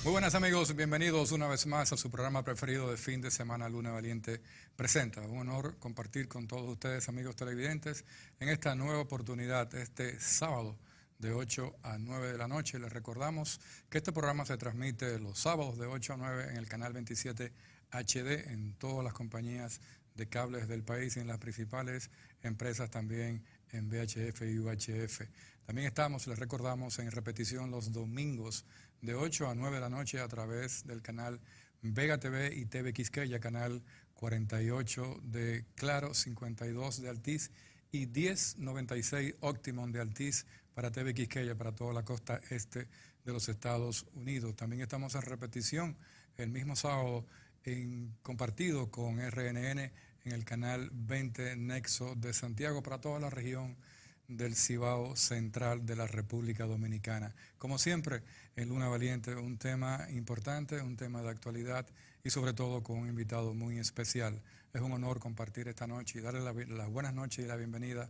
Muy buenas amigos, bienvenidos una vez más a su programa preferido de fin de semana, Luna Valiente Presenta. Un honor compartir con todos ustedes, amigos televidentes, en esta nueva oportunidad, este sábado de 8 a 9 de la noche. Les recordamos que este programa se transmite los sábados de 8 a 9 en el canal 27 HD, en todas las compañías de cables del país y en las principales empresas también en VHF y UHF. También estamos, les recordamos, en repetición los domingos de 8 a 9 de la noche a través del canal Vega TV y TV Quisqueya, canal 48 de Claro, 52 de Altiz y 1096 Optimum de Altiz para TV Quisqueya, para toda la costa este de los Estados Unidos. También estamos en repetición el mismo sábado compartido con RNN en el canal 20 Nexo de Santiago para toda la región del Cibao Central de la República Dominicana. Como siempre, en Luna Valiente, un tema importante, un tema de actualidad y sobre todo con un invitado muy especial. Es un honor compartir esta noche y darle las buenas noches y la bienvenida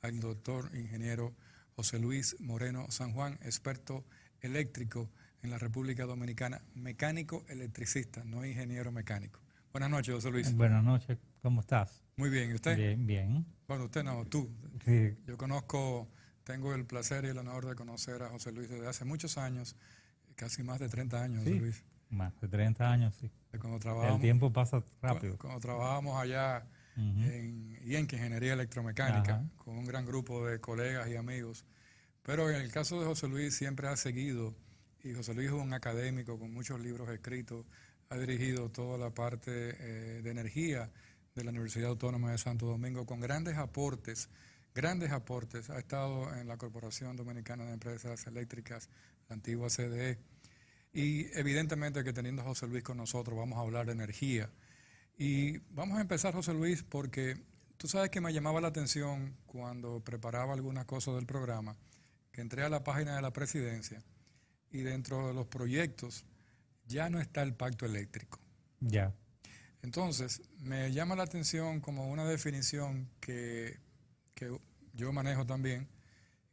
al doctor ingeniero José Luis Moreno San Juan, experto eléctrico en la República Dominicana, mecánico electricista, no ingeniero mecánico. Buenas noches, José Luis. Buenas noches, ¿cómo estás? Muy bien, ¿y usted? Bien, bien. Bueno, usted no, tú. Sí, Yo tengo el placer y el honor de conocer a José Luis desde hace muchos años, casi más de 30 años, José sí, Luis. más de 30 años, sí. De Cuando El trabajábamos, tiempo pasa rápido. cuando trabajábamos allá Ujú. en IENC, Ingeniería Electromecánica, Ajá. con un gran grupo de colegas y amigos. Pero en el caso de José Luis siempre ha seguido, y José Luis es un académico con muchos libros escritos, ha dirigido toda la parte de energía de la Universidad Autónoma de Santo Domingo con grandes aportes, ha estado en la Corporación Dominicana de Empresas Eléctricas, la antigua CDE, y evidentemente que teniendo a José Luis con nosotros vamos a hablar de energía. Y vamos a empezar, José Luis, porque tú sabes que me llamaba la atención cuando preparaba algunas cosas del programa, que entré a la página de la presidencia y dentro de los proyectos ya no está el pacto eléctrico. Ya. Entonces, me llama la atención como una definición que yo manejo también,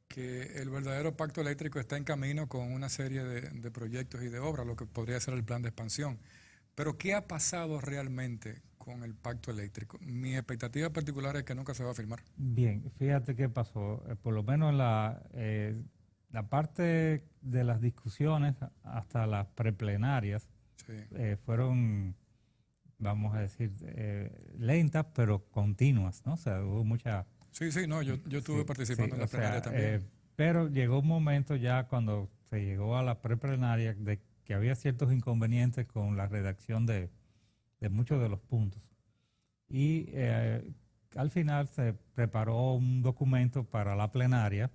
que el verdadero pacto eléctrico está en camino con una serie de proyectos y de obras, lo que podría ser el plan de expansión. Pero, ¿qué ha pasado realmente con el pacto eléctrico? Mi expectativa particular es que nunca se va a firmar. Bien, fíjate qué pasó. Por lo menos la parte de las discusiones hasta las preplenarias Sí, fueron, vamos a decir, lentas, pero continuas, ¿no? O sea, hubo mucha... sí, no, yo estuve Sí, participando sí, en o la plenaria sea, también. pero llegó un momento ya cuando se llegó a la preplenaria de que había ciertos inconvenientes con la redacción de muchos de los puntos. Y al final se preparó un documento para la plenaria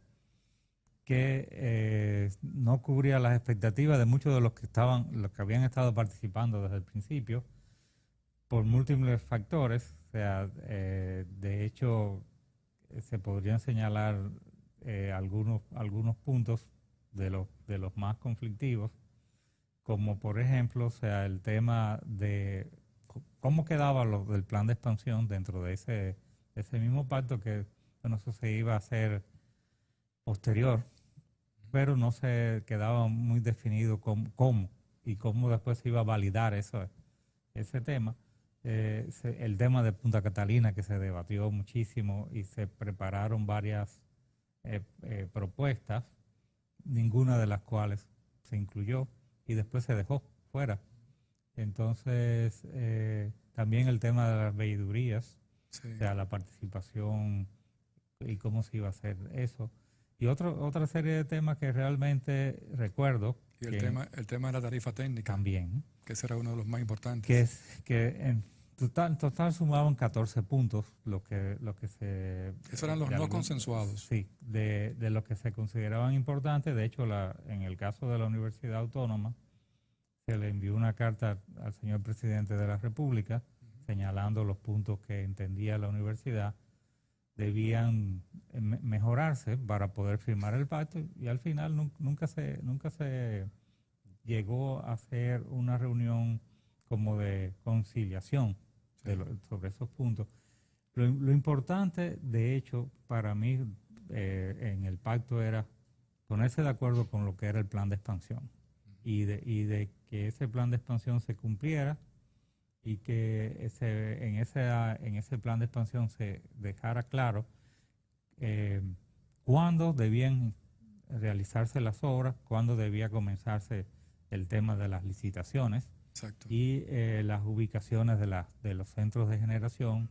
que no cubría las expectativas de muchos de los que habían estado participando desde el principio por múltiples factores. O sea, de hecho, se podrían señalar algunos puntos de los más conflictivos, como por ejemplo, o sea, el tema de cómo quedaba lo del plan de expansión dentro de ese mismo pacto que, bueno, eso se iba a hacer posterior, pero no se quedaba muy definido cómo y cómo después se iba a validar ese tema. El tema de Punta Catalina, que se debatió muchísimo y se prepararon varias propuestas, ninguna de las cuales se incluyó y después se dejó fuera. Entonces, también el tema de las veedurías, Sí. o sea, la participación y cómo se iba a hacer eso. Y otra serie de temas que realmente recuerdo Y que el tema de la tarifa técnica, también, que ese era uno de los más que importantes. es que en total sumaban 14 puntos lo que se Esos eran los no consensuados. sí, de lo que se consideraban importantes. De hecho, en el caso de la Universidad Autónoma se le envió una carta al señor presidente de la República señalando los puntos que entendía la universidad debían mejorarse para poder firmar el pacto, y al final nunca se llegó a hacer una reunión como de conciliación Sí. sobre esos puntos. Lo importante, de hecho, para mí en el pacto era ponerse de acuerdo con lo que era el plan de expansión y de que ese plan de expansión se cumpliera y que en ese plan de expansión se dejara claro cuándo debían realizarse las obras, cuándo debía comenzarse el tema de las licitaciones. Exacto. Y las ubicaciones de los centros de generación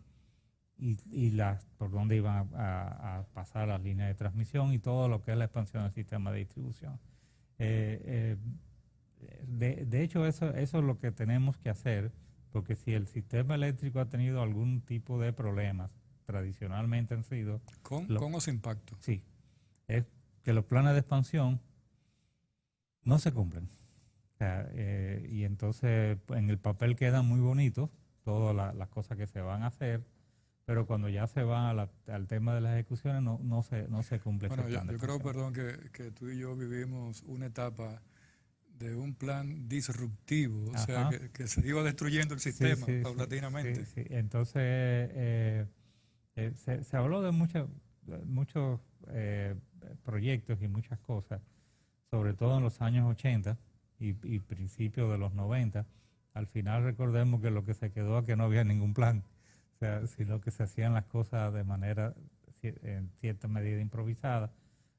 y por dónde iban a pasar las líneas de transmisión y todo lo que es la expansión del sistema de distribución. De hecho, eso es lo que tenemos que hacer, porque si el sistema eléctrico ha tenido algún tipo de problemas, tradicionalmente han sido... ¿Con o sin impacto? Sí, es que los planes de expansión no se cumplen. O sea, y entonces en el papel quedan muy bonitos todas las cosas que se van a hacer, pero cuando ya se va al tema de las ejecuciones no se cumple. Bueno, ese plan yo creo, perdón, que tú y yo vivimos una etapa de un plan disruptivo, o sea, que se iba destruyendo el sistema paulatinamente. Sí. Entonces, se habló de muchos proyectos y muchas cosas, sobre todo en los años 80 y principios de los 90. Al final recordemos que lo que se quedó es que no había ningún plan, o sea, sino que se hacían las cosas de manera, en cierta medida, improvisada.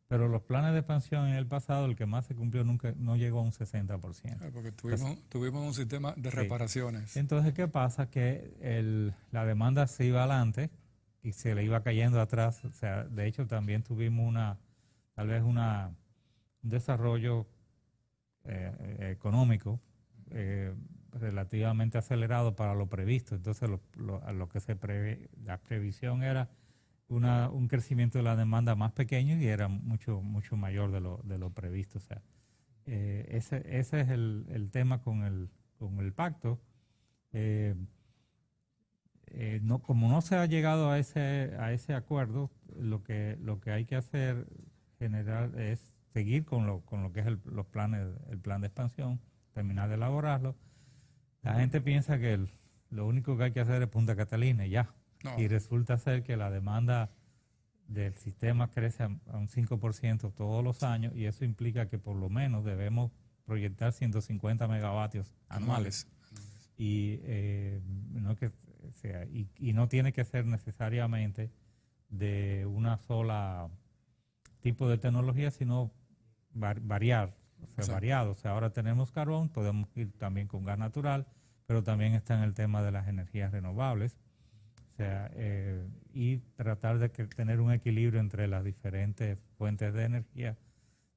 Pero los planes de expansión en el pasado, el que más se cumplió nunca no llegó a un 60%. Porque tuvimos un sistema de reparaciones. Entonces, ¿qué pasa? Que la demanda se iba adelante y se le iba cayendo atrás. O sea, de hecho, también tuvimos tal vez un desarrollo económico relativamente acelerado para lo previsto. Entonces, lo que la previsión era un crecimiento de la demanda más pequeño y era mucho mayor de lo previsto. O sea, ese es el tema con el pacto. Como no se ha llegado a ese acuerdo, lo que hay que hacer general es seguir con lo que es el plan de expansión, terminar de elaborarlo. La gente piensa que lo único que hay que hacer es Punta Catalina y ya. No. Y resulta ser que la demanda del sistema crece a un 5% todos los años y eso implica que por lo menos debemos proyectar 150 megavatios anuales. Y no tiene que ser necesariamente de una sola tipo de tecnología, sino variado. O sea, ahora tenemos carbón, podemos ir también con gas natural, pero también está en el tema de las energías renovables. O sea, y tratar de tener un equilibrio entre las diferentes fuentes de energía.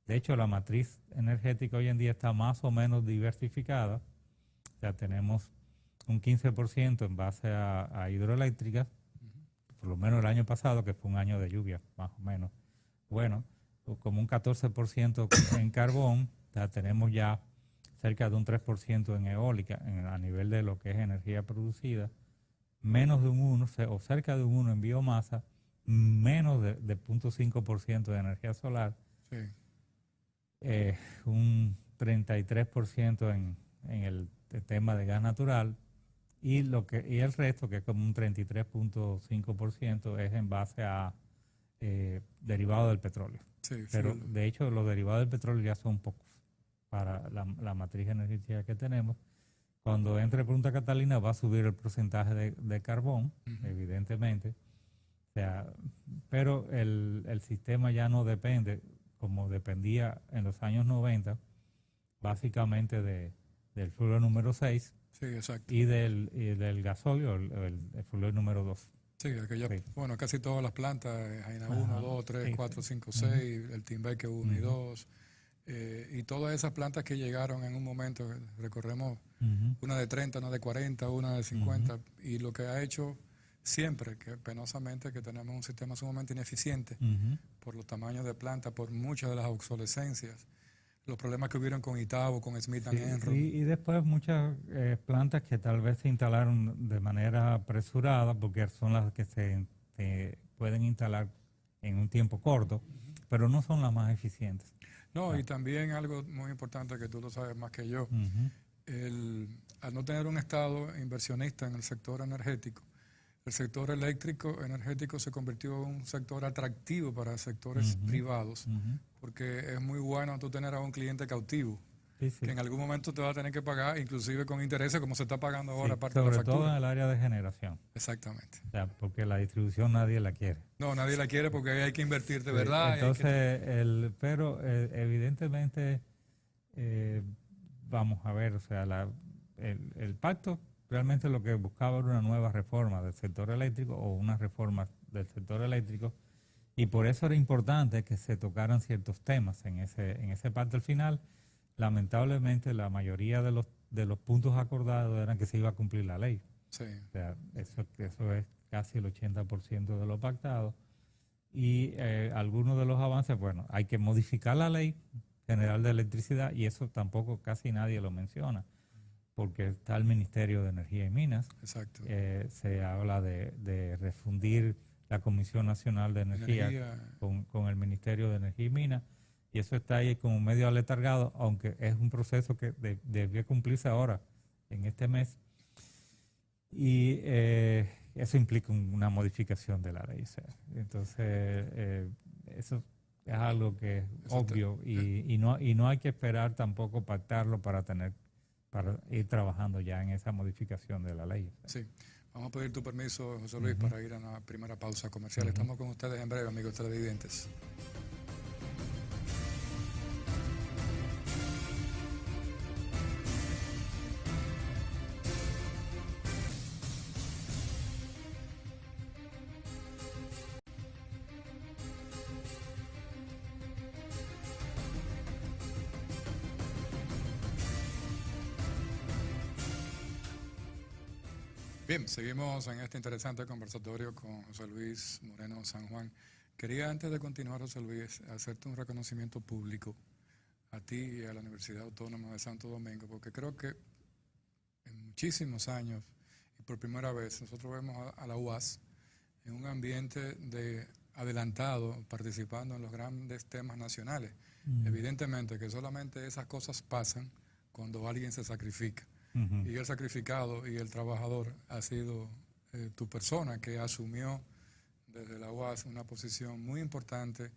De hecho, la matriz energética hoy en día está más o menos diversificada. O sea, tenemos un 15% en base a hidroeléctricas, por lo menos el año pasado, que fue un año de lluvia, más o menos. Bueno, como un 14% en carbón, o sea, tenemos ya cerca de un 3% en eólica, a nivel de lo que es energía producida, menos de un 1 o cerca de un 1 en biomasa, menos de 0.5% de energía solar, un 33% en el tema de gas natural y el resto, que es como un 33.5%, es en base a derivados del petróleo. Pero de hecho los derivados del petróleo ya son pocos para la matriz energética que tenemos. Cuando entre Punta Catalina va a subir el porcentaje de carbón, evidentemente. O sea, pero el sistema ya no depende, como dependía en los años 90, básicamente del flujo número 6 y del gasóleo, el flujo número 2. Sí, bueno, casi todas las plantas, Jaina 1, 2, 3, 4, 5, 6, el Timbeque 1 y 2, y todas esas plantas que llegaron en un momento, recorremos una de 30, una de 40, una de 50, y lo que ha hecho siempre, que penosamente, que tenemos un sistema sumamente ineficiente por los tamaños de planta, por muchas de las obsolescencias, los problemas que hubieron con Itabo, con Smith & Enron. Y después muchas plantas que tal vez se instalaron de manera apresurada, porque son las que se pueden instalar en un tiempo corto, pero no son las más eficientes. No, y también algo muy importante que tú lo sabes más que yo, al no tener un Estado inversionista en el sector energético, el sector energético se convirtió en un sector atractivo para sectores privados, porque es muy bueno tú tener a un cliente cautivo. Sí, sí. que en algún momento te va a tener que pagar, inclusive con intereses, como se está pagando ahora, Sí, parte de la sobre todo en factura. el área de generación. Exactamente. O sea, porque la distribución nadie la quiere. No, nadie la quiere porque ahí hay que invertir de Sí, verdad. Y hay que entonces, pero evidentemente, eh, vamos a ver, o sea, el pacto realmente lo que buscaba era una nueva reforma del sector eléctrico o una reforma del sector eléctrico, y por eso era importante que se tocaran ciertos temas en ese pacto al final. Lamentablemente, la mayoría de los puntos acordados eran que se iba a cumplir la ley. sí, O sea, eso es casi el 80% de lo pactado. Y algunos de los avances, bueno, hay que modificar la ley general de electricidad, y eso tampoco casi nadie lo menciona, porque está el Ministerio de Energía y Minas. exacto. Se habla de refundir la Comisión Nacional de Energía con el Ministerio de Energía y Minas, y eso está ahí como medio aletargado, aunque es un proceso que debía cumplirse ahora, en este mes, y eso implica una modificación de la ley. O sea, entonces, eso es algo que es obvio, y no hay que esperar tampoco pactarlo para ir trabajando ya en esa modificación de la ley. Sí. Vamos a pedir tu permiso, José Luis, para ir a una primera pausa comercial. Estamos con ustedes en breve, amigos televidentes. Bien, seguimos en este interesante conversatorio con José Luis Moreno San Juan. Quería, antes de continuar, José Luis, hacerte un reconocimiento público a ti y a la Universidad Autónoma de Santo Domingo, porque creo que en muchísimos años y por primera vez nosotros vemos a la UAS en un ambiente de adelantado, participando en los grandes temas nacionales. Evidentemente que solamente esas cosas pasan cuando alguien se sacrifica. Y el sacrificado y el trabajador ha sido tu persona, que asumió desde la UAS una posición muy importante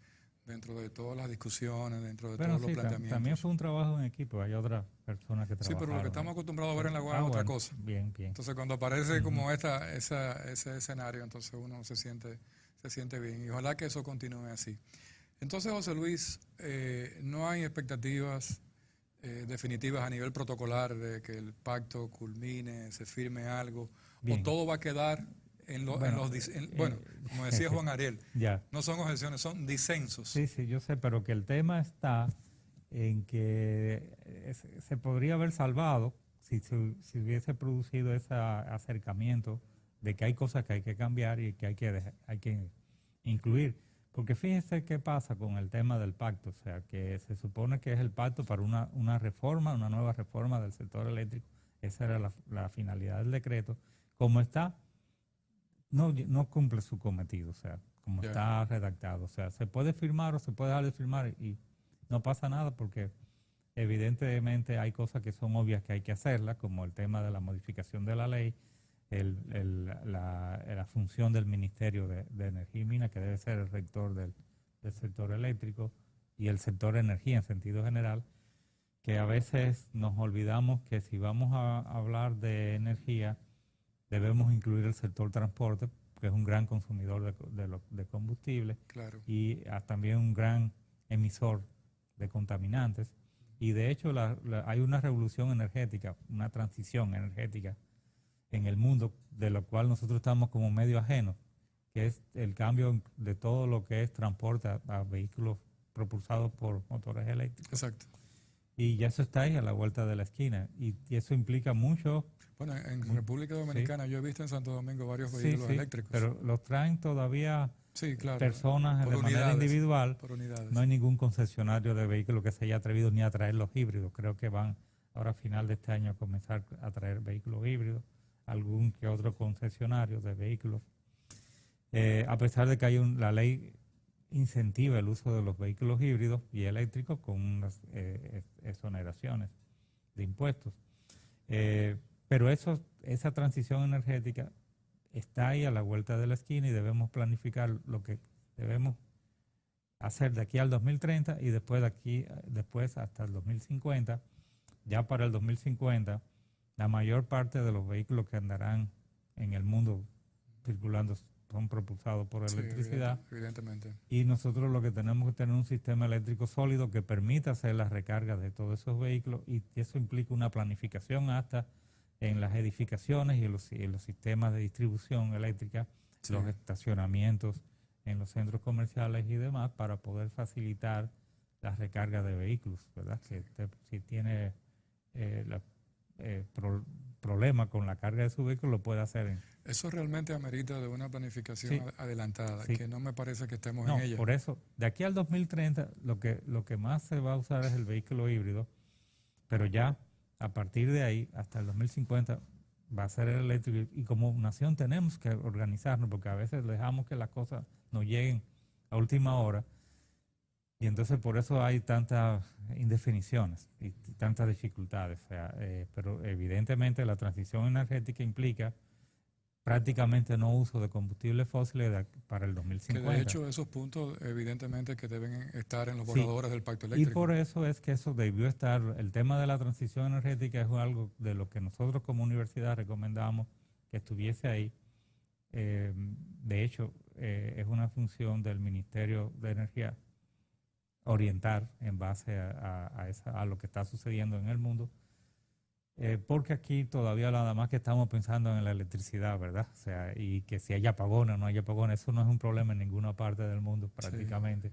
dentro de todas las discusiones, dentro de todos los planteamientos. También fue un trabajo en equipo, hay otras personas que trabajaron. Sí, pero lo que estamos acostumbrados a ver en la UAS es otra cosa. Bien, bien. Entonces, cuando aparece como ese escenario, entonces uno se siente bien. Y ojalá que eso continúe así. Entonces, José Luis, no hay expectativas definitivas a nivel protocolar de que el pacto culmine, se firme algo, bien, o todo va a quedar bueno, como decía Juan Ariel, no son objeciones, son disensos. Sí, sí, yo sé, pero que el tema está en que se podría haber salvado si hubiese producido ese acercamiento de que hay cosas que hay que cambiar y que hay que incluir. Porque fíjense qué pasa con el tema del pacto, o sea, que se supone que es el pacto para una reforma, una nueva reforma del sector eléctrico. Esa era la finalidad del decreto. Como está, no cumple su cometido, o sea, como está redactado. O sea, se puede firmar o se puede dejar de firmar y no pasa nada, porque evidentemente hay cosas que son obvias que hay que hacerlas, como el tema de la modificación de la ley, la función del Ministerio de Energía y Minas, que debe ser el rector del sector eléctrico, y el sector energía en sentido general, que a veces nos olvidamos que si vamos a hablar de energía, debemos incluir el sector transporte, que es un gran consumidor de combustible, claro, y también un gran emisor de contaminantes. Y de hecho hay una revolución energética, una transición energética en el mundo, de lo cual nosotros estamos como medio ajenos, que es el cambio de todo lo que es transporte a vehículos propulsados por motores eléctricos. Exacto. Y ya eso está ahí a la vuelta de la esquina, y eso implica mucho. Bueno, en República Dominicana, yo he visto en Santo Domingo varios vehículos eléctricos. Pero los traen todavía claro, personas de manera individual. Por unidades. No hay ningún concesionario de vehículos que se haya atrevido ni a traer los híbridos. Creo que van ahora a final de este año a comenzar a traer vehículos híbridos, algún que otro concesionario de vehículos. A pesar de que hay la ley incentiva el uso de los vehículos híbridos y eléctricos con unas exoneraciones de impuestos. Pero esa transición energética está ahí a la vuelta de la esquina, y debemos planificar lo que debemos hacer de aquí al 2030 y después hasta el 2050, ya para el 2050, la mayor parte de los vehículos que andarán en el mundo circulando son propulsados por Sí, electricidad. evidentemente. Y nosotros lo que tenemos que tener un sistema eléctrico sólido que permita hacer las recargas de todos esos vehículos, y eso implica una planificación hasta en las edificaciones y en los sistemas de distribución eléctrica, Sí. los estacionamientos en los centros comerciales y demás, para poder facilitar las recargas de vehículos, ¿verdad? Que si tiene problema con la carga de su vehículo, lo puede hacer en... Eso realmente amerita de una planificación Sí, adelantada, sí. que no me parece que estemos No, en ella. por eso, de aquí al 2030, lo que más se va a usar es el vehículo híbrido, pero ya a partir de ahí, hasta el 2050, va a ser el eléctrico. Y como nación tenemos que organizarnos, porque a veces dejamos que las cosas nos lleguen a última hora, y entonces por eso hay tantas indefiniciones y tantas dificultades. O sea, pero evidentemente la transición energética implica prácticamente no uso de combustibles fósiles para el Que 2050. de hecho esos puntos evidentemente que deben estar en los Sí. borradores del Pacto Y Eléctrico. por eso es que eso debió estar, el tema de la transición energética es algo de lo que nosotros como universidad recomendamos que estuviese ahí. De hecho, es una función del Ministerio de Energía orientar en base a lo que está sucediendo en el mundo, porque aquí todavía nada más que estamos pensando en la electricidad, ¿verdad? O sea, y que si hay apagones o no hay apagones, eso no es un problema en ninguna parte del mundo prácticamente.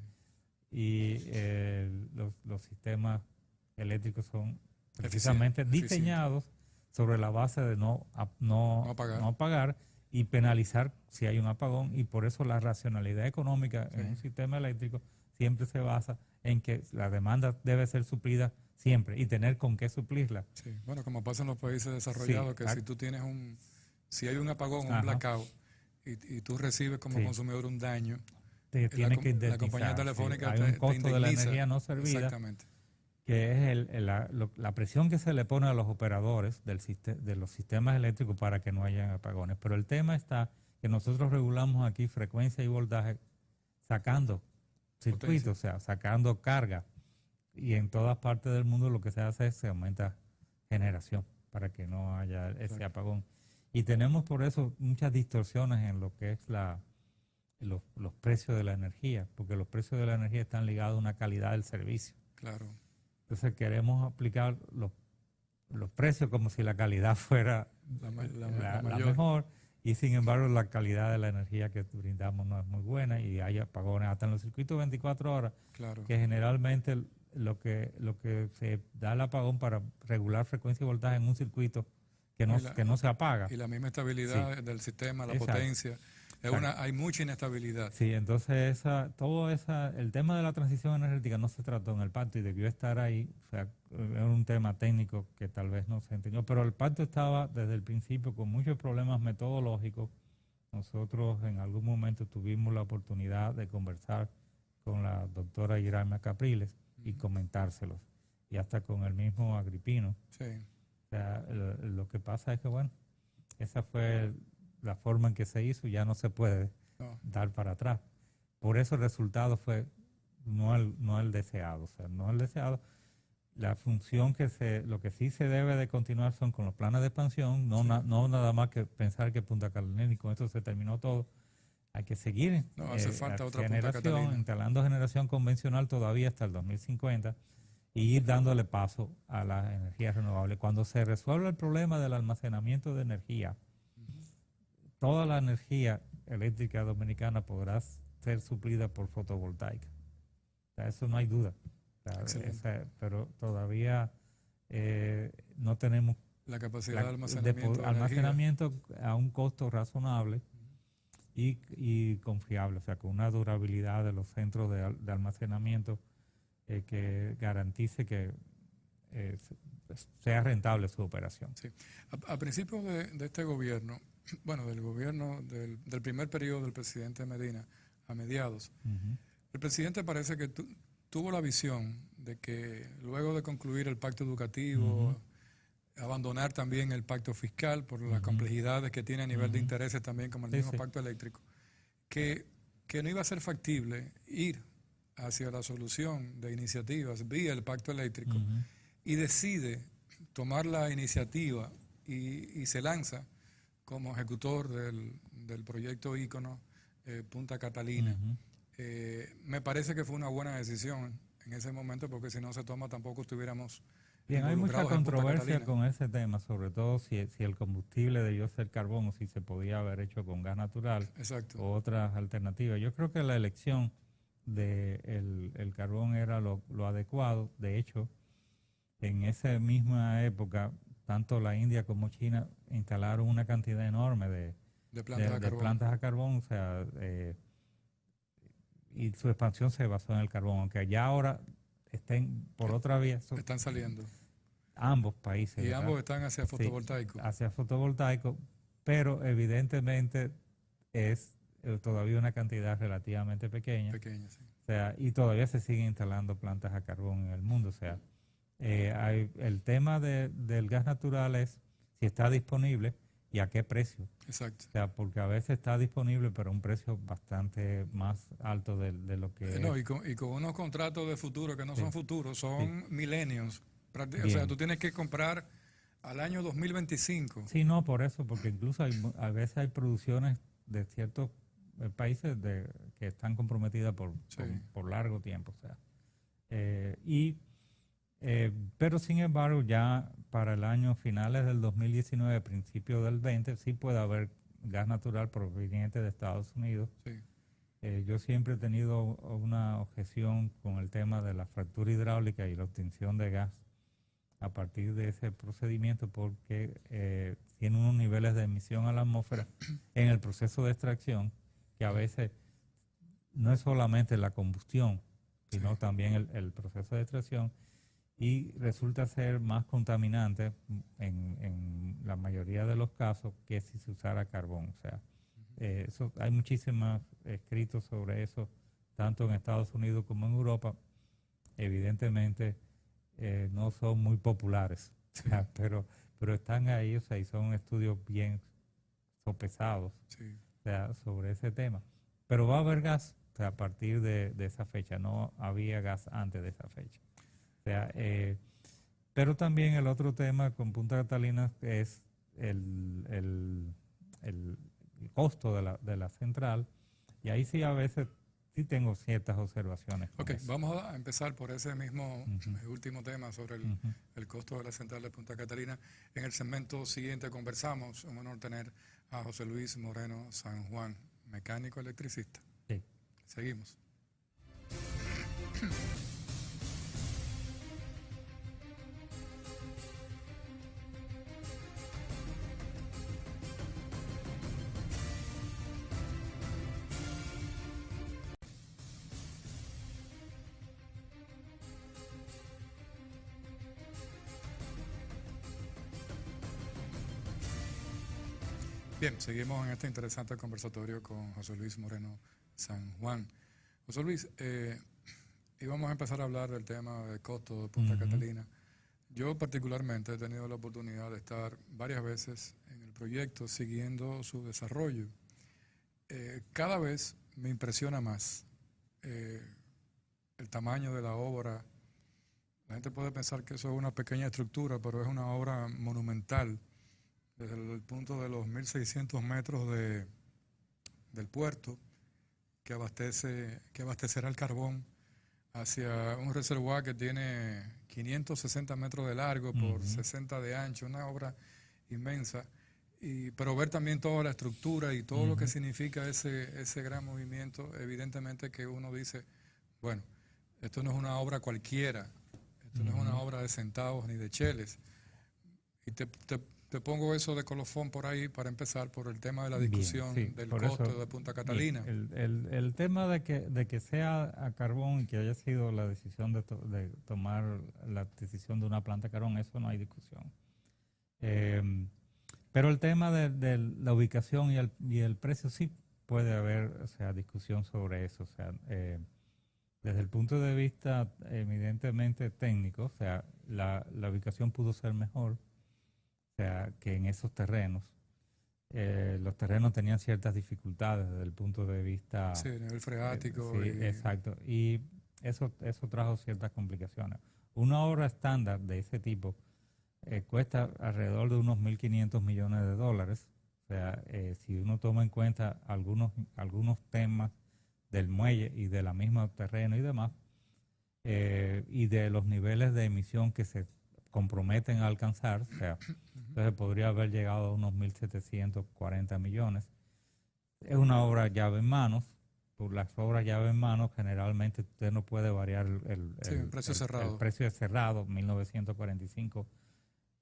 Sí. Y los sistemas eléctricos son precisamente diseñados sobre la base de no apagar y penalizar si hay un apagón, y por eso la racionalidad económica en un sistema eléctrico siempre se basa en que la demanda debe ser suplida siempre y tener con qué suplirla. Sí. Bueno, como pasa en los países desarrollados, que si tú tienes si hay un apagón, un blackout, y tú recibes como consumidor un daño, tiene que indemnizar. La compañía telefónica hay un costo de la energía no servida. Exactamente. Que es la presión que se le pone a los operadores de los sistemas eléctricos para que no haya apagones. Pero el tema está que nosotros regulamos aquí frecuencia y voltaje sacando circuitos, o sea, sacando carga. Y en todas partes del mundo lo que se hace es se aumenta generación para que no haya ese apagón. Y tenemos por eso muchas distorsiones en lo que es los precios de la energía, porque los precios de la energía están ligados a una calidad del servicio. Claro. Entonces queremos aplicar los precios como si la calidad fuera la mejor, y sin embargo la calidad de la energía que brindamos no es muy buena, y hay apagones hasta en los circuitos 24 horas, claro. Que generalmente lo que se da el apagón para regular frecuencia y voltaje en un circuito que no se apaga. Y la misma estabilidad del sistema, la potencia. Hay mucha inestabilidad. Sí, entonces el tema de la transición energética no se trató en el pacto y debió estar ahí. O sea, es un tema técnico que tal vez no se entendió, pero el pacto estaba desde el principio con muchos problemas metodológicos. Nosotros en algún momento tuvimos la oportunidad de conversar con la doctora Iraima Capriles y comentárselos, y hasta con el mismo Agripino. Sí. O sea, lo que pasa es que, bueno, esa fue la forma en que se hizo, ya no se puede dar para atrás. Por eso el resultado fue no el deseado. O sea, no el deseado. La función lo que sí se debe de continuar son con los planes de expansión, no nada más que pensar que Punta Catalina y con esto se terminó todo. Hay que seguir hace falta otra Punta Catalina, instalando generación convencional todavía hasta el 2050 y ir dándole paso a las energías renovables. Cuando se resuelva el problema del almacenamiento de energía, toda la energía eléctrica dominicana podrá ser suplida por fotovoltaica. O sea, eso no hay duda. O sea, pero todavía no tenemos la capacidad de almacenamiento a un costo razonable y confiable, o sea, con una durabilidad de los centros de almacenamiento que garantice que sea rentable su operación. Sí. A principios de este gobierno, bueno, del gobierno del primer periodo del presidente Medina, a mediados, el presidente parece que tuvo la visión de que luego de concluir el pacto educativo, abandonar también el pacto fiscal por las complejidades que tiene a nivel de intereses también, como el mismo pacto eléctrico, que no iba a ser factible ir hacia la solución de iniciativas vía el pacto eléctrico, y decide tomar la iniciativa y se lanza como ejecutor del proyecto Ícono Punta Catalina. Me parece que fue una buena decisión en ese momento, porque si no se toma tampoco estuviéramos Bien, hay mucha involucrados en Punta controversia Catalina. con ese tema, sobre todo si el combustible debió ser carbón o si se podía haber hecho con gas natural Exacto. o otras alternativas. Yo creo que la elección de el carbón era lo adecuado. De hecho, en esa misma época, tanto la India como China instalaron una cantidad enorme De plantas a de carbón. plantas a carbón, o sea, y su expansión se basó en el carbón, aunque ya ahora estén por otra vía, Están saliendo. ambos países, Y ¿verdad? ambos están hacia Sí, fotovoltaico. hacia fotovoltaico, pero evidentemente es todavía una cantidad relativamente pequeña. Pequeños, sí. O sea, y todavía se siguen instalando plantas a carbón en el mundo. O sea, el tema del gas natural es si está disponible y a qué precio. Exacto. O sea, porque a veces está disponible, pero a un precio bastante más alto de lo que No, es. y con unos contratos de futuro que no Sí, son futuros, sí. son milenios. O sea, Bien. tú tienes que comprar al año 2025. Sí, no, por eso, porque incluso a veces hay producciones de ciertos países que están comprometidas Sí. por largo tiempo. O sea, pero sin embargo, ya para el año finales del 2019, principio del 20, sí puede haber gas natural proveniente de Estados Unidos. Sí. Yo siempre he tenido una objeción con el tema de la fractura hidráulica y la obtención de gas a partir de ese procedimiento, porque tiene unos niveles de emisión a la atmósfera en el proceso de extracción que a veces no es solamente la combustión, sino Sí. también el proceso de extracción, y resulta ser más contaminante en la mayoría de los casos que si se usara carbón. O sea, hay muchísimos escritos sobre eso, tanto en Estados Unidos como en Europa. Evidentemente no son muy populares, Sí. o sea, pero están ahí, o sea, y son estudios bien sopesados, Sí. o sea, sobre ese tema. Pero va a haber gas, o sea, a partir de esa fecha, no había gas antes de esa fecha. O sea, pero también el otro tema con Punta Catalina es el costo de la central, y ahí sí a veces sí tengo ciertas observaciones con Ok, eso. vamos a empezar por ese mismo último tema sobre Ujú. el costo de la central de Punta Catalina. En el segmento siguiente conversamos. Un honor tener a José Luis Moreno San Juan, mecánico electricista. Sí. Seguimos. Bien, seguimos en este interesante conversatorio con José Luis Moreno San Juan. José Luis, íbamos a empezar a hablar del tema del costo de Punta Catalina. Yo particularmente he tenido la oportunidad de estar varias veces en el proyecto siguiendo su desarrollo. Cada vez me impresiona más el tamaño de la obra. La gente puede pensar que eso es una pequeña estructura, pero es una obra monumental. Desde el punto de los 1.600 metros del puerto que abastecerá el carbón hacia un reservoir que tiene 560 metros de largo por 60 de ancho, una obra inmensa. Pero ver también toda la estructura y todo lo que significa ese gran movimiento, evidentemente que uno dice, bueno, esto no es una obra cualquiera, esto no es una obra de centavos ni de cheles. Y te pongo eso de colofón por ahí para empezar por el tema de la discusión Bien, sí, del por costo eso, de Punta Catalina. bien, el tema de que sea a carbón y que haya sido la decisión de tomar la decisión de una planta a carbón, eso no hay discusión. Pero el tema de la ubicación y el precio sí puede haber, o sea, discusión sobre eso. O sea, desde el punto de vista evidentemente técnico, o sea, la ubicación pudo ser mejor, o sea, que en esos terrenos. Los terrenos tenían ciertas dificultades desde el punto de vista... Sí, nivel freático. sí, exacto. Y eso trajo ciertas complicaciones. Una obra estándar de ese tipo cuesta alrededor de unos 1.500 millones de dólares. O sea, si uno toma en cuenta algunos temas del muelle y de la misma terreno y demás, y de los niveles de emisión que se comprometen a alcanzar, o sea, entonces podría haber llegado a unos 1.740 millones. Es una obra llave en manos. Por las obras llave en manos, generalmente usted no puede variar el precio cerrado. El precio es cerrado, 1.945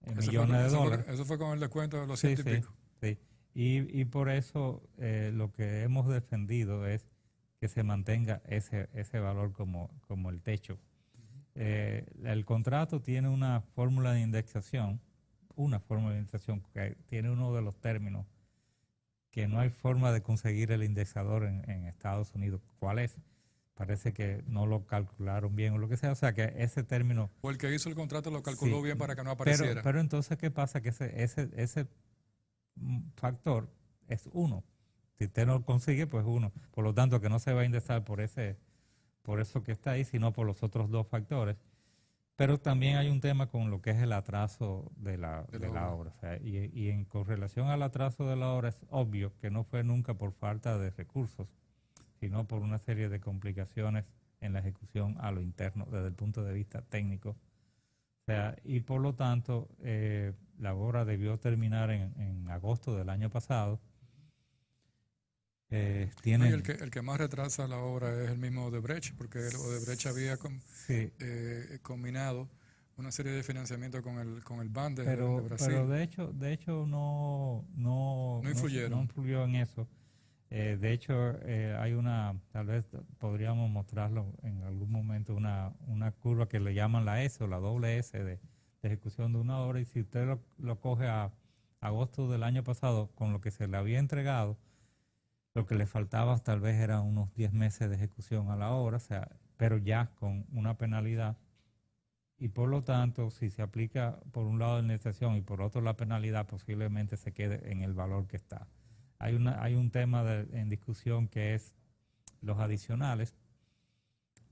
Eso millones de dólares. Eso fue con el descuento de los Sí, ciento y pico. sí. Y por eso lo que hemos defendido es que se mantenga ese valor como el techo. El contrato tiene una fórmula de indexación que tiene uno de los términos que no hay forma de conseguir el indexador en Estados Unidos. ¿Cuál es? Parece que no lo calcularon bien o lo que sea. O sea que ese término... O el que hizo el contrato lo calculó sí, bien para que no apareciera. Pero entonces, ¿qué pasa? Que ese factor es 1. Si usted no lo consigue, pues 1. Por lo tanto, que no se va a indexar por eso que está ahí, sino por los otros 2 factores. Pero también hay un tema con lo que es el atraso de la obra. O sea, con relación al atraso de la obra es obvio que no fue nunca por falta de recursos, sino por una serie de complicaciones en la ejecución a lo interno desde el punto de vista técnico. O sea, y por lo tanto, la obra debió terminar en agosto del año pasado. El que más retrasa la obra es el mismo Odebrecht, porque el Odebrecht había combinado una serie de financiamientos con el BAN de Brasil. Pero de hecho no influyó en eso. De hecho, tal vez podríamos mostrarlo en algún momento, una curva que le llaman la S o la doble S de ejecución de una obra, y si usted lo coge a agosto del año pasado con lo que se le había entregado, lo que le faltaba tal vez eran unos 10 meses de ejecución a la obra, o sea, pero ya con una penalidad. Y por lo tanto, si se aplica por un lado la indexación y por otro la penalidad, posiblemente se quede en el valor que está. Hay un tema en discusión que es los adicionales,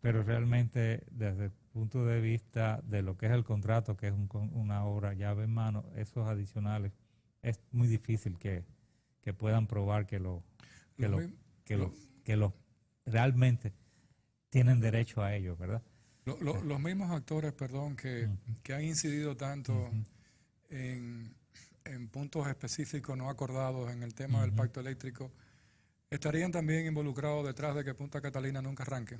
pero realmente desde el punto de vista de lo que es el contrato, que es una obra llave en mano, esos adicionales es muy difícil que puedan probar que realmente tienen derecho a ello, ¿verdad? Los mismos actores, perdón, que han incidido tanto en puntos específicos no acordados en el tema del pacto eléctrico, ¿estarían también involucrados detrás de que Punta Catalina nunca arranque?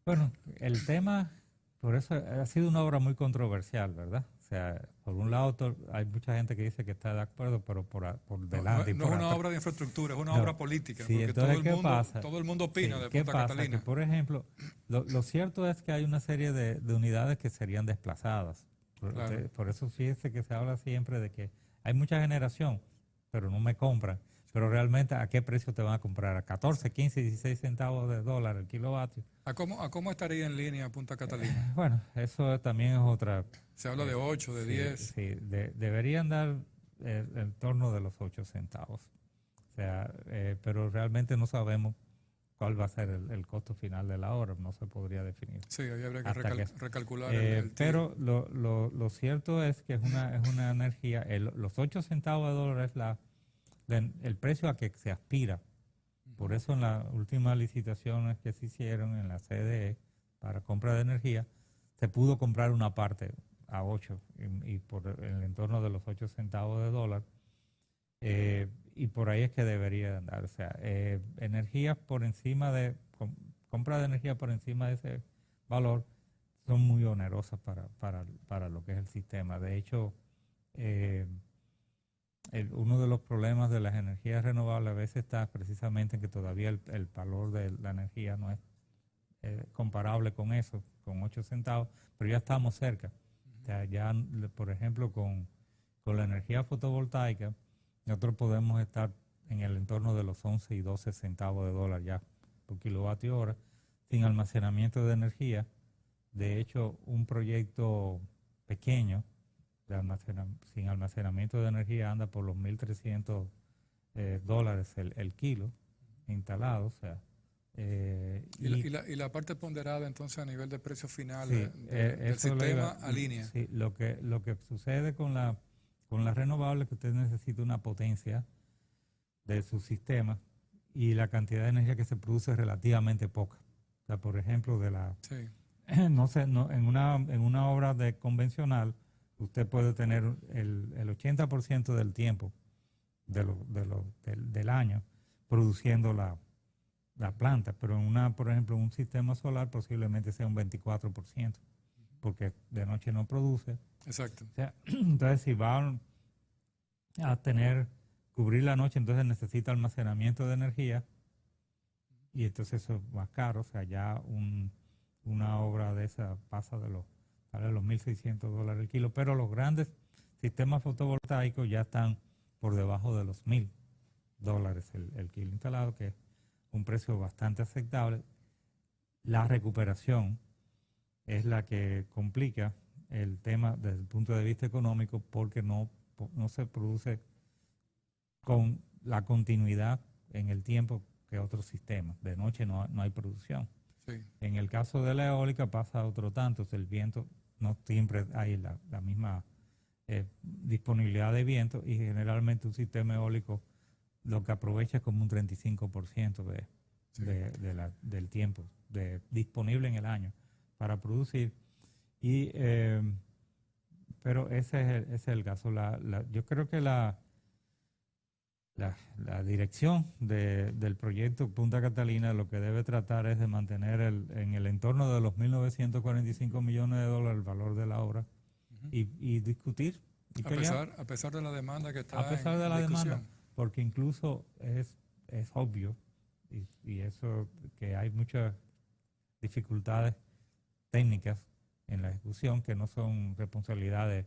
Bueno, el tema, por eso ha sido una obra muy controversial, ¿verdad? O sea, por un lado hay mucha gente que dice que está de acuerdo, pero por delante. No es una obra de infraestructura, es una obra política, sí, porque entonces, todo el mundo opina de ¿qué Punta pasa? Catalina. Que, por ejemplo, lo cierto es que hay una serie de unidades que serían desplazadas. Claro. Por eso fíjese que se habla siempre de que hay mucha generación, pero no me compran. Pero realmente, ¿a qué precio te van a comprar? ¿A 14, 15, 16 centavos de dólar el kilovatio? ¿A cómo estaría en línea Punta Catalina? Bueno, eso también es otra... Se habla de 8, de 10. Sí, deberían dar en torno de los 8 centavos. O sea, pero realmente no sabemos cuál va a ser el costo final de la obra, no se podría definir. Sí, ahí habría que recalcular pero lo cierto es que es una energía, los 8 centavos de dólar es el precio a que se aspira. Por eso en las últimas licitaciones que se hicieron en la CDE para compra de energía, se pudo comprar una parte a 8 y por el entorno de los 8 centavos de dólar. Y por ahí es que debería andar. O sea, energías por encima compra de energía por encima de ese valor son muy onerosas para lo que es el sistema. De hecho, uno de los problemas de las energías renovables a veces está precisamente en que todavía el valor de la energía no es comparable con eso, con 8 centavos, pero ya estamos cerca. O sea, ya, por ejemplo, con la energía fotovoltaica, nosotros podemos estar en el entorno de los 11 y 12 centavos de dólar ya por kilovatio hora, sin almacenamiento de energía. De hecho, un proyecto pequeño sin almacenamiento de energía anda por los 1.300 dólares el kilo instalado. O sea, Y la parte ponderada entonces a nivel de precio final sí, del sistema alinea. Sí, lo que sucede con la renovable es que usted necesita una potencia de su sistema y la cantidad de energía que se produce es relativamente poca. O sea, por ejemplo, Sí. no sé, en una obra de convencional, usted puede tener el 80% del tiempo del año produciendo la planta, pero por ejemplo, un sistema solar posiblemente sea un 24%, porque de noche no produce. Exacto. O sea, entonces si va a cubrir la noche, entonces necesita almacenamiento de energía y entonces eso es más caro. O sea, ya una obra de esa pasa sale los $1,600 el kilo, pero los grandes sistemas fotovoltaicos ya están por debajo de los $1,000 el kilo instalado, que es un precio bastante aceptable. La recuperación es la que complica el tema desde el punto de vista económico, porque no se produce con la continuidad en el tiempo que otros sistemas. De noche no hay producción. Sí. En el caso de la eólica pasa otro tanto. El viento no siempre hay la misma disponibilidad de viento, y generalmente un sistema eólico lo que aprovecha es como un 35% del tiempo disponible en el año para producir. Pero ese es el caso. Yo creo que la dirección del proyecto Punta Catalina lo que debe tratar es de mantener en el entorno de los 1.945 millones de dólares el valor de la obra, y discutir. A pesar de la demanda que está a pesar de la discusión. demanda, porque incluso es obvio, y eso, que hay muchas dificultades técnicas en la ejecución que no son responsabilidades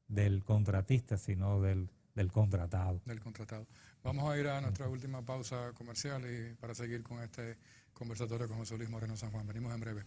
del contratista, sino del contratado. Del contratado. Vamos a ir a nuestra última pausa comercial y para seguir con este conversatorio con José Luis Moreno San Juan. Venimos en breve.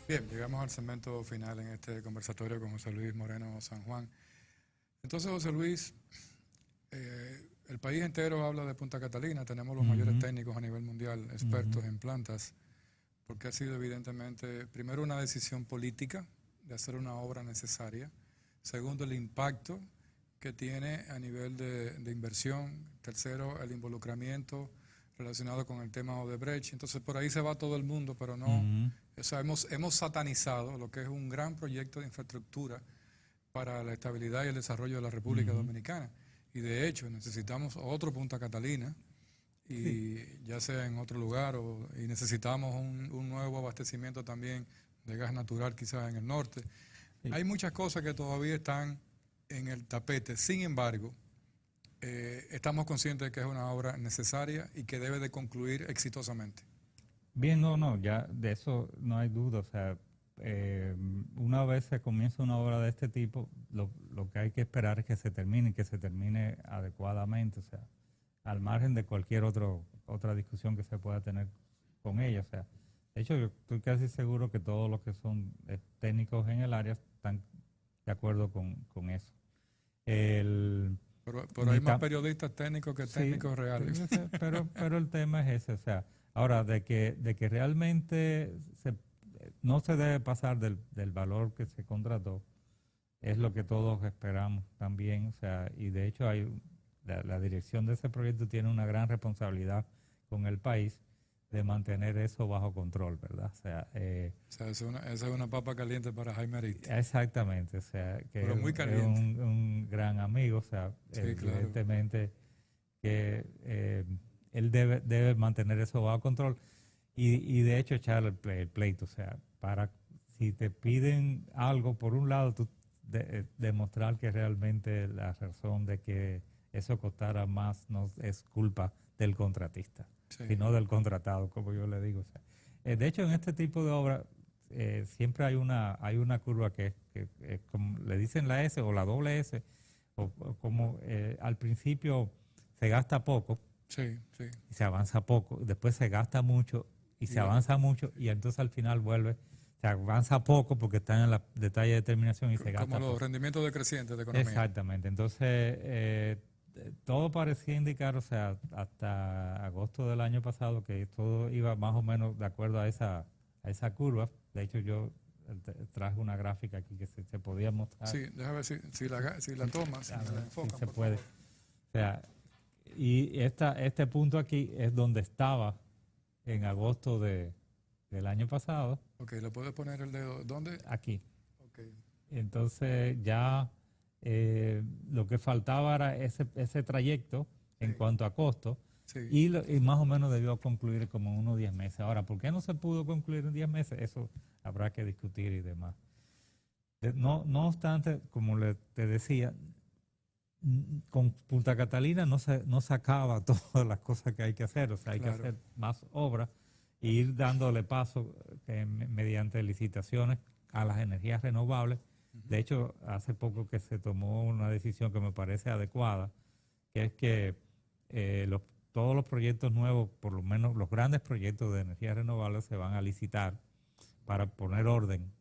Bien, llegamos al segmento final en este conversatorio con José Luis Moreno San Juan. Entonces, José Luis, el país entero habla de Punta Catalina, tenemos los mayores técnicos a nivel mundial, expertos en plantas, porque ha sido evidentemente, primero, una decisión política de hacer una obra necesaria, segundo, el impacto que tiene a nivel de inversión, tercero, el involucramiento relacionado con el tema Odebrecht. Entonces, por ahí se va todo el mundo, pero no... O sea, hemos satanizado lo que es un gran proyecto de infraestructura para la estabilidad y el desarrollo de la República Dominicana. Y de hecho, necesitamos otro Punta Catalina, y ya sea en otro lugar, y necesitamos un nuevo abastecimiento también de gas natural, quizás en el norte. Sí. Hay muchas cosas que todavía están en el tapete. Sin embargo, estamos conscientes de que es una obra necesaria y que debe de concluir exitosamente. Bien, no, ya de eso no hay duda. O sea, una vez se comienza una obra de este tipo, lo que hay que esperar es que se termine adecuadamente, o sea, al margen de cualquier otra discusión que se pueda tener con ella. O sea, de hecho, yo estoy casi seguro que todos los que son técnicos en el área están de acuerdo con eso. Pero hay más periodistas técnicos que técnicos reales. Pero el tema es ese, o sea, ahora, de que realmente no se debe pasar del valor que se contrató, es lo que todos esperamos también. O sea, y de hecho la dirección de ese proyecto tiene una gran responsabilidad con el país de mantener eso bajo control, ¿verdad? O sea, esa es una papa caliente para Jaime Aristi. Exactamente, o sea, que pero muy es un gran amigo, o sea, sí, evidentemente que él debe mantener eso bajo control y de hecho echar el pleito. O sea, si te piden algo, por un lado, tú demostrar que realmente la razón de que eso costara más no es culpa del contratista, sino del contratado, como yo le digo. O sea, de hecho, en este tipo de obras siempre hay una curva que como le dicen la S o la doble S, o como al principio se gasta poco Sí, sí. y se avanza poco, después se gasta mucho y se avanza mucho y entonces al final vuelve, se avanza poco porque está en el detalle de determinación y se gasta Como los poco. rendimientos decrecientes de economía. Exactamente, entonces todo parecía indicar, o sea, hasta agosto del año pasado que todo iba más o menos de acuerdo a esa curva. De hecho, yo traje una gráfica aquí que se podía mostrar. Sí, déjame ver si la tomas, si me la enfocan, se por puede. favor. O sea, y este punto aquí es donde estaba en agosto del año pasado, Ok, ¿le puedes poner el dedo? ¿Dónde? aquí. Ok, Entonces ya lo que faltaba era ese trayecto en Sí. cuanto a costo sí. y más o menos debió concluir como en unos 10 meses. Ahora, ¿por qué no se pudo concluir en 10 meses? Eso habrá que discutir y demás. No obstante, como te decía, con Punta Catalina no se acaba todas las cosas que hay que hacer, o sea, hay Claro. que hacer más obras e ir dándole paso mediante licitaciones a las energías renovables. De hecho, hace poco que se tomó una decisión que me parece adecuada, que es que todos los proyectos nuevos, por lo menos los grandes proyectos de energías renovables, se van a licitar para poner orden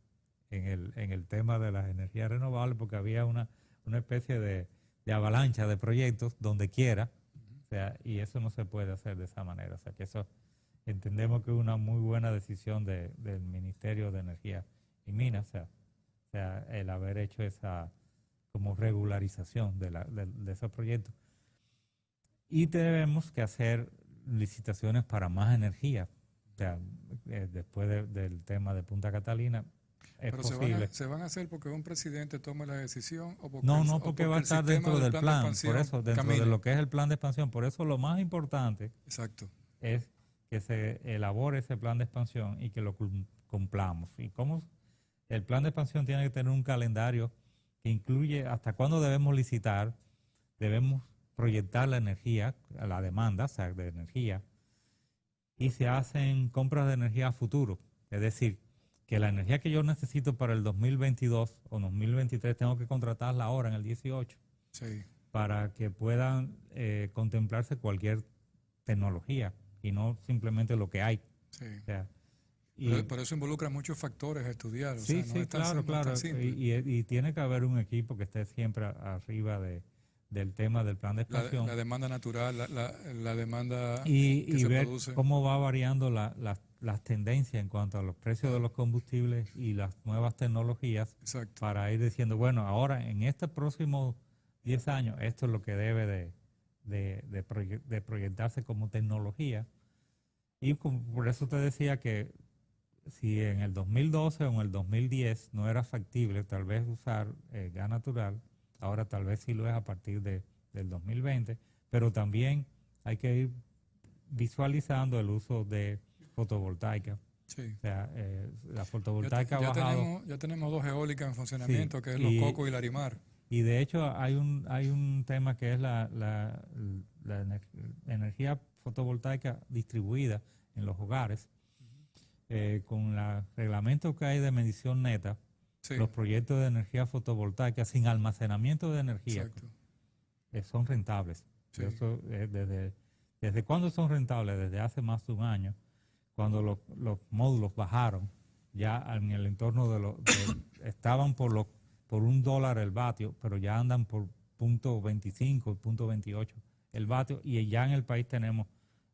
en el tema de las energías renovables, porque había una especie de avalancha de proyectos donde quiera, o sea, y eso no se puede hacer de esa manera. O sea, que eso entendemos que es una muy buena decisión del Ministerio de Energía y Minas, o sea, el haber hecho esa como regularización de esos proyectos. Y tenemos que hacer licitaciones para más energía. O sea, después del tema de Punta Catalina, es Pero posible. se van a hacer porque un presidente tome la decisión o porque, No, porque va a el estar sistema dentro del de plan, por expansión eso, dentro de camine. lo que es el plan de expansión. Por eso lo más importante Exacto. es que se elabore ese plan de expansión y que lo cumplamos. Y cómo el plan de expansión tiene que tener un calendario que incluye hasta cuándo debemos licitar, debemos proyectar la energía, la demanda, o sea, de energía, y se hacen compras de energía a futuro. Es decir, que la energía que yo necesito para el 2022 o 2023 tengo que contratarla ahora en el 18 Sí. para que puedan contemplarse cualquier tecnología y no simplemente lo que hay. Sí. O sea, Pero eso involucra muchos factores a estudiar. sí, O sea, no es tan, claro, no es claro. tan simple. Y tiene que haber un equipo que esté siempre arriba del tema del plan de expansión. La demanda natural, la demanda que Y se ver produce. cómo va variando las tendencias en cuanto a los precios de los combustibles y las nuevas tecnologías Exacto. para ir diciendo, bueno, ahora en este próximo 10 años esto es lo que debe de proyectarse como tecnología. Y por eso te decía que si en el 2012 o en el 2010 no era factible tal vez usar gas natural, ahora tal vez sí lo es a partir del 2020, pero también hay que ir visualizando el uso de fotovoltaica. Sí. O sea, la fotovoltaica ha bajado. Ya tenemos dos eólicas en funcionamiento, Sí, que es Los Cocos y Larimar. Y de hecho hay un tema que es la energía fotovoltaica distribuida en los hogares. Con el reglamento que hay de medición neta, Sí. los proyectos de energía fotovoltaica sin almacenamiento de energía Exacto. Son rentables. Sí. Eso, ¿desde cuándo son rentables? Desde hace más de un año, cuando los módulos bajaron, ya en el entorno estaban por $1 el vatio, pero ya andan por .25, .28 el vatio, y ya en el país tenemos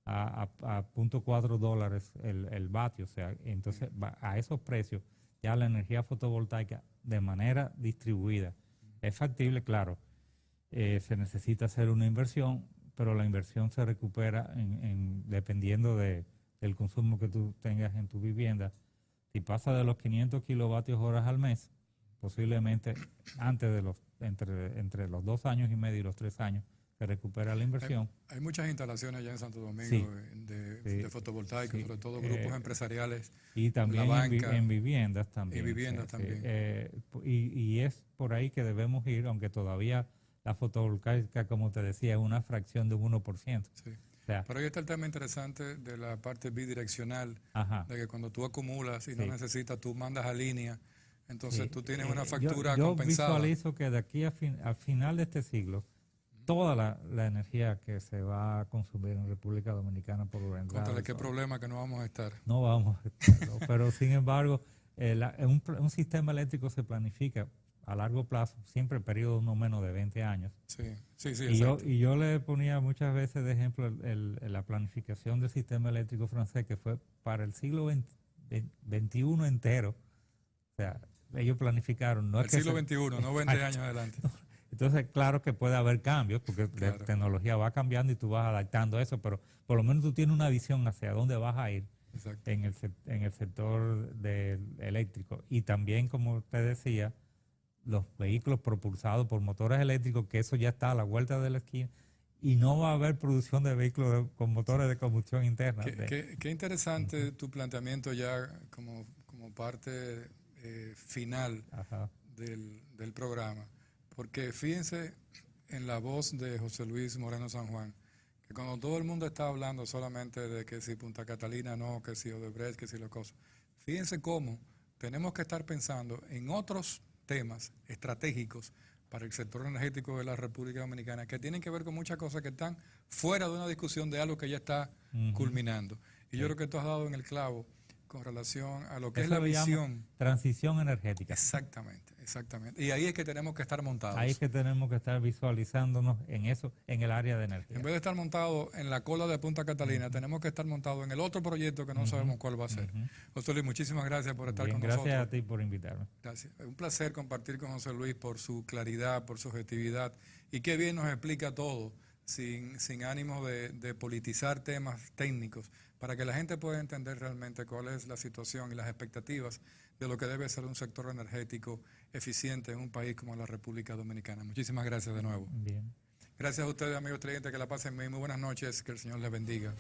a $0.4 el vatio. O sea, entonces a esos precios ya la energía fotovoltaica de manera distribuida es factible, claro. Se necesita hacer una inversión, pero la inversión se recupera dependiendo del consumo que tú tengas en tu vivienda. Si pasa de los 500 kilovatios horas al mes, posiblemente antes de entre los 2 años y medio y los 3 años, se recupera la inversión. Hay muchas instalaciones allá en Santo Domingo Sí, de fotovoltaicos, sí, sobre todo grupos empresariales. Y también la banca, en viviendas también. Y viviendas también. Y es por ahí que debemos ir, aunque todavía la fotovoltaica, como te decía, es una fracción de un 1%. Sí. O sea, Pero ahí está el tema interesante de la parte bidireccional, ajá. de que cuando tú acumulas y no Sí. necesitas, tú mandas a línea, entonces Sí, tú tienes una yo, factura yo compensada. visualizo que de aquí al final de este siglo, toda la energía que se va a consumir en República Dominicana por la entrada Contra del qué sol, problema que no vamos a estar. no vamos a estarlo. Pero sin embargo, un sistema eléctrico se planifica a largo plazo, siempre periodo no menos de 20 años. Sí, sí, sí, Y exacto. yo le ponía muchas veces de ejemplo la planificación del sistema eléctrico francés, que fue para el siglo XXI entero. O sea, ellos planificaron, no es El que siglo XXI, no 20 años adelante. entonces, claro que puede haber cambios, porque la Claro, tecnología va cambiando y tú vas adaptando eso, pero por lo menos tú tienes una visión hacia dónde vas a ir exacto. en el sector eléctrico. Y también, como usted decía, los vehículos propulsados por motores eléctricos, que eso ya está a la vuelta de la esquina, y no va a haber producción de vehículos con motores de combustión interna. Qué interesante tu planteamiento ya como parte final Ajá. del programa, porque fíjense en la voz de José Luis Moreno San Juan, que cuando todo el mundo está hablando solamente de que si Punta Catalina no, que si Odebrecht, que si lo cosa, fíjense cómo tenemos que estar pensando en otros temas estratégicos para el sector energético de la República Dominicana, que tienen que ver con muchas cosas que están fuera de una discusión de algo que ya está culminando. Y yo creo que tú has dado en el clavo con relación a lo que es Eso la le llama visión. transición energética. Exactamente, exactamente. Y ahí es que tenemos que estar montados. Ahí es que tenemos que estar visualizándonos en eso, en el área de energía. En vez de estar montados en la cola de Punta Catalina, tenemos que estar montados en el otro proyecto que no sabemos cuál va a ser. José Luis, muchísimas gracias por estar Bien, con gracias nosotros. a ti por invitarme. Gracias. Es un placer compartir con José Luis por su claridad, por su objetividad y qué bien nos explica todo sin ánimo de politizar temas técnicos para que la gente pueda entender realmente cuál es la situación y las expectativas de lo que debe ser un sector energético eficiente en un país como la República Dominicana. Muchísimas gracias de nuevo. Bien. Gracias a ustedes, amigos televidentes, que la pasen bien. Muy buenas noches, que el Señor les bendiga.